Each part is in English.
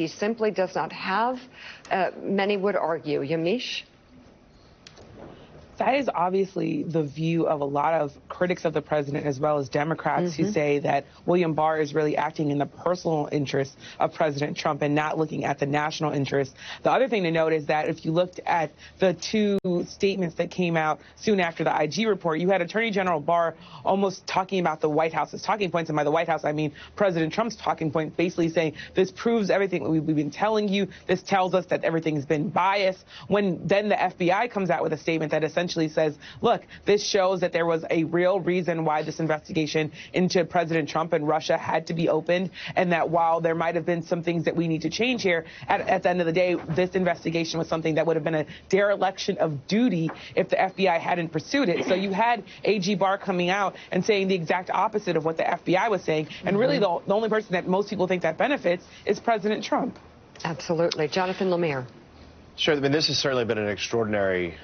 he simply does not have, many would argue. Yamiche? That is obviously the view of a lot of critics of the president, as well as Democrats, who say that William Barr is really acting in the personal interest of President Trump and not looking at the national interest. The other thing to note is that if you looked at the two statements that came out soon after the IG report, you had Attorney General Barr almost talking about the White House's talking points. And by the White House, I mean President Trump's talking points, basically saying this proves everything that we've been telling you. This tells us that everything's been biased. When then the FBI comes out with a statement that essentially says, look, this shows that there was a real reason why this investigation into President Trump and Russia had to be opened, and that while there might have been some things that we need to change here, at the end of the day, this investigation was something that would have been a dereliction of duty if the FBI hadn't pursued it. So you had AG Barr coming out and saying the exact opposite of what the FBI was saying, and really the only person that most people think that benefits is President Trump. Absolutely. Jonathan Lemire. Sure. I mean, this has certainly been an extraordinary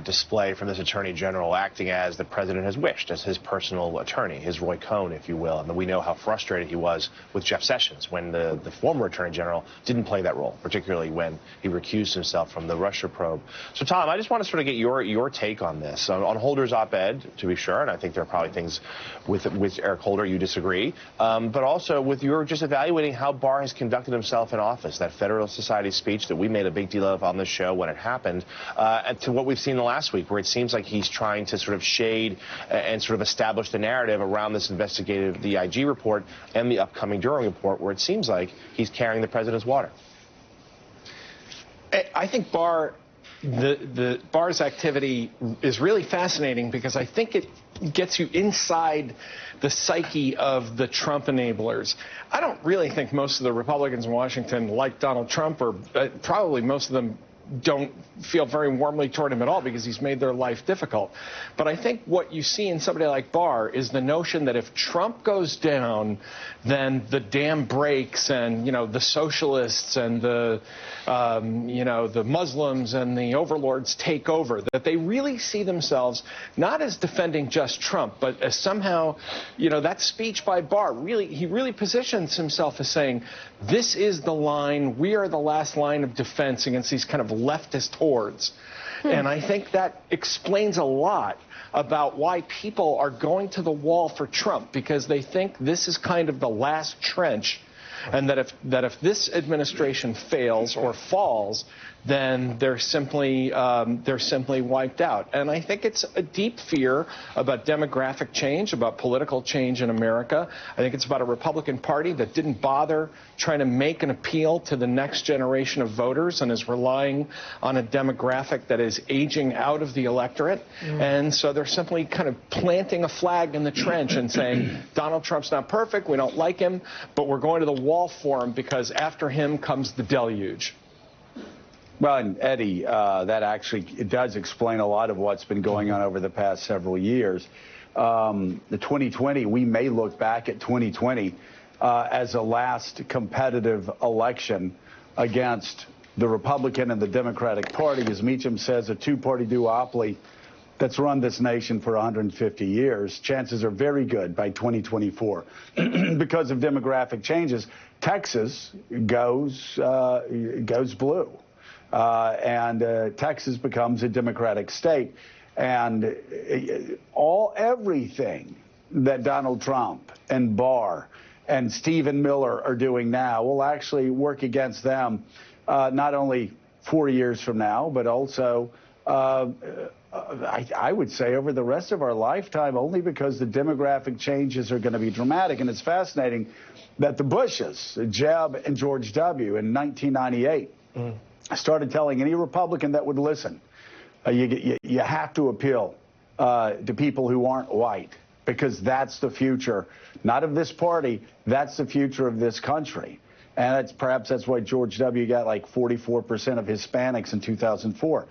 display from this attorney general acting as the president has wished, as his personal attorney, his Roy Cohn, if you will. And we know how frustrated he was with Jeff Sessions when the former attorney general didn't play that role, particularly when he recused himself from the Russia probe. So, Tom, I just want to sort of get your take on this. On Holder's op-ed, to be sure, and I think there are probably things with Eric Holder you disagree, but also with your just evaluating how Barr has conducted himself in office, that Federalist Society speech that we made a big deal of on this show when it happened, and to what we've seen the last week, where it seems like he's trying to sort of shade and sort of establish the narrative around this investigative, the IG report and the upcoming Durham report, where it seems like he's carrying the president's water. I think Barr's activity is really fascinating because I think it gets you inside the psyche of the Trump enablers. I don't really think most of the Republicans in Washington like Donald Trump, or probably most of them don't feel very warmly toward him at all because he's made their life difficult. But I think what you see in somebody like Barr is the notion that if Trump goes down, then the dam breaks, and, you know, the socialists and the, the Muslims and the overlords take over. That they really see themselves not as defending just Trump, but as somehow, that speech by Barr, he really positions himself as saying, this is the line, we are the last line of defense against these kind of leftist hordes. And I think that explains a lot about why people are going to the wall for Trump, because they think this is kind of the last trench, and that if this administration fails or falls, then they're simply wiped out. And I think it's a deep fear about demographic change, about political change in America. I think it's about a Republican Party that didn't bother trying to make an appeal to the next generation of voters and is relying on a demographic that is aging out of the electorate. And so they're simply kind of planting a flag in the trench and saying, Donald Trump's not perfect, we don't like him, but we're going to the wall for him because after him comes the deluge. Well, and Eddie, that actually does explain a lot of what's been going on over the past several years. The 2020, we may look back at 2020 as a last competitive election against the Republican and the Democratic Party. As Meacham says, a two-party duopoly that's run this nation for 150 years. Chances are very good by 2024 because of demographic changes. Texas goes blue. Texas becomes a Democratic state, and everything that Donald Trump and Barr and Stephen Miller are doing now will actually work against them, not only 4 years from now, but also I would say over the rest of our lifetime, only because the demographic changes are going to be dramatic. And it's fascinating that the Bushes, Jeb and George W., in 1998, started telling any Republican that would listen, you have to appeal to people who aren't white, because that's the future, not of this party, that's the future of this country. And perhaps that's why George W. got like 44% of Hispanics in 2004.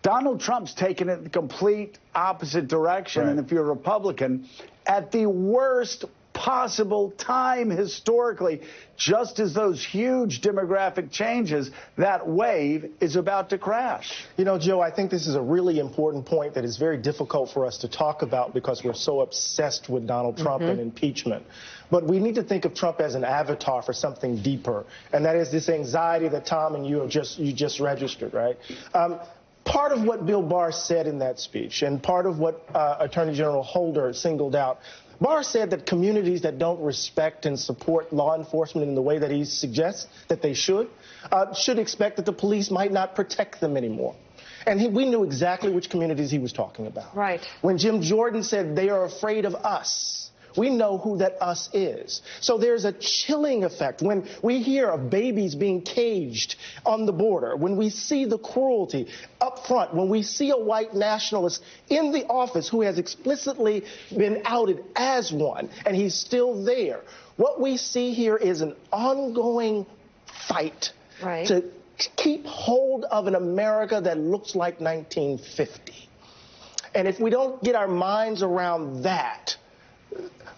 Donald Trump's taken it the complete opposite direction. Right. And if you're a Republican, at the worst possible time historically, just as those huge demographic changes, that wave is about to crash. You know, Joe, I think this is a really important point that is very difficult for us to talk about because we're so obsessed with Donald Trump and impeachment. But we need to think of Trump as an avatar for something deeper, and that is this anxiety that Tom and you just registered, right? Part of what Bill Barr said in that speech, and part of what Attorney General Holder singled out, Barr said that communities that don't respect and support law enforcement in the way that he suggests that they should expect that the police might not protect them anymore. And we knew exactly which communities he was talking about. Right. When Jim Jordan said they are afraid of us, we know who that us is. So there's a chilling effect when we hear of babies being caged on the border, when we see the cruelty up front, when we see a white nationalist in the office who has explicitly been outed as one, and he's still there. What we see here is an ongoing fight to keep hold of an America that looks like 1950. And if we don't get our minds around that,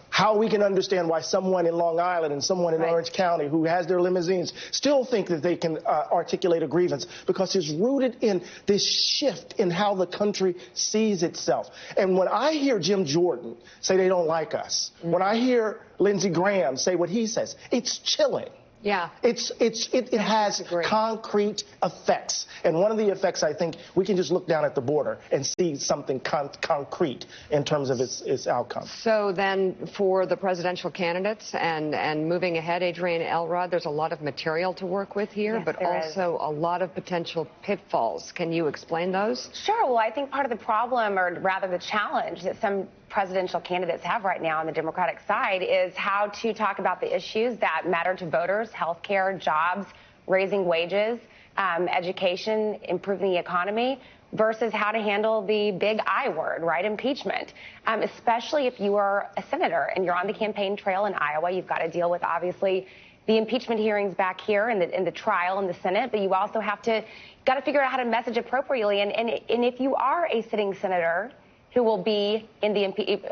how we can understand why someone in Long Island and someone in Orange County who has their limousines still think that they can articulate a grievance, because it's rooted in this shift in how the country sees itself. And when I hear Jim Jordan say they don't like us, when I hear Lindsey Graham say what he says, it's chilling. Yeah. It has concrete effects. And one of the effects, I think, we can just look down at the border and see something concrete in terms of its outcome. So then for the presidential candidates and moving ahead, Adrienne Elrod, there's a lot of material to work with here, but also a lot of potential pitfalls. Can you explain those? Sure. Well, I think part of the problem, or rather the challenge that some presidential candidates have right now on the Democratic side, is how to talk about the issues that matter to voters: health care, jobs, raising wages, education, improving the economy, versus how to handle the big I word, right? Impeachment. Especially if you are a senator and you're on the campaign trail in Iowa, you've got to deal with, obviously, the impeachment hearings back here and the trial in the Senate, but you also got to figure out how to message appropriately. And if you are a sitting senator who will be in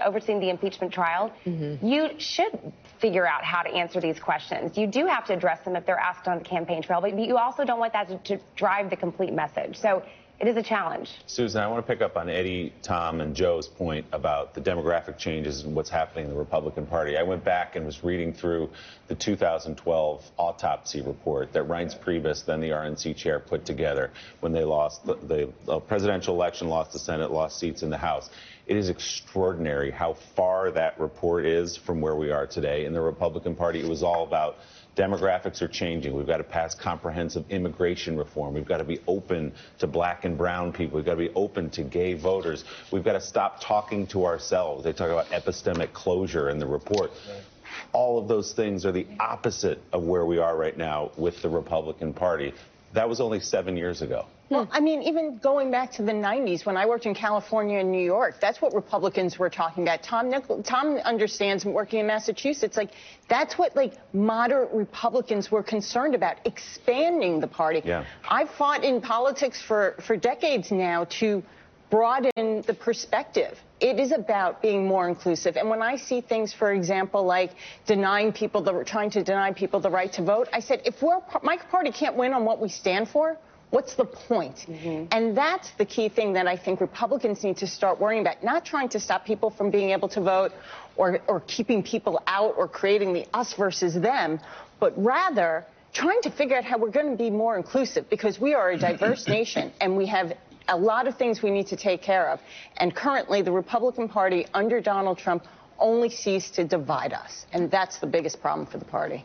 overseeing the impeachment trial, you should figure out how to answer these questions. You do have to address them if they're asked on the campaign trail, but you also don't want that to drive the complete message. So it is a challenge. Susan, I want to pick up on Eddie, Tom, and Joe's point about the demographic changes and what's happening in the Republican Party. I went back and was reading through the 2012 autopsy report that Reince Priebus, then the RNC chair, put together when they lost the presidential election, lost the Senate, lost seats in the House. It is extraordinary how far that report is from where we are today. In the Republican Party, it was all about demographics are changing. We've got to pass comprehensive immigration reform. We've got to be open to black and brown people. We've got to be open to gay voters. We've got to stop talking to ourselves. They talk about epistemic closure in the report. All of those things are the opposite of where we are right now with the Republican Party. That was only 7 years ago. Well, I mean, even going back to the 90s, when I worked in California and New York, that's what Republicans were talking about. Tom understands working in Massachusetts. Like, that's what, moderate Republicans were concerned about, expanding the party. Yeah. I've fought in politics for decades now to broaden the perspective. It is about being more inclusive. And when I see things, for example, like trying to deny people the right to vote, I said, if my party can't win on what we stand for, what's the point? And that's the key thing that I think Republicans need to start worrying about, not trying to stop people from being able to vote or keeping people out or creating the us versus them, but rather trying to figure out how we're going to be more inclusive, because we are a diverse nation and we have a lot of things we need to take care of. And currently, the Republican Party under Donald Trump only sees to divide us. And that's the biggest problem for the party.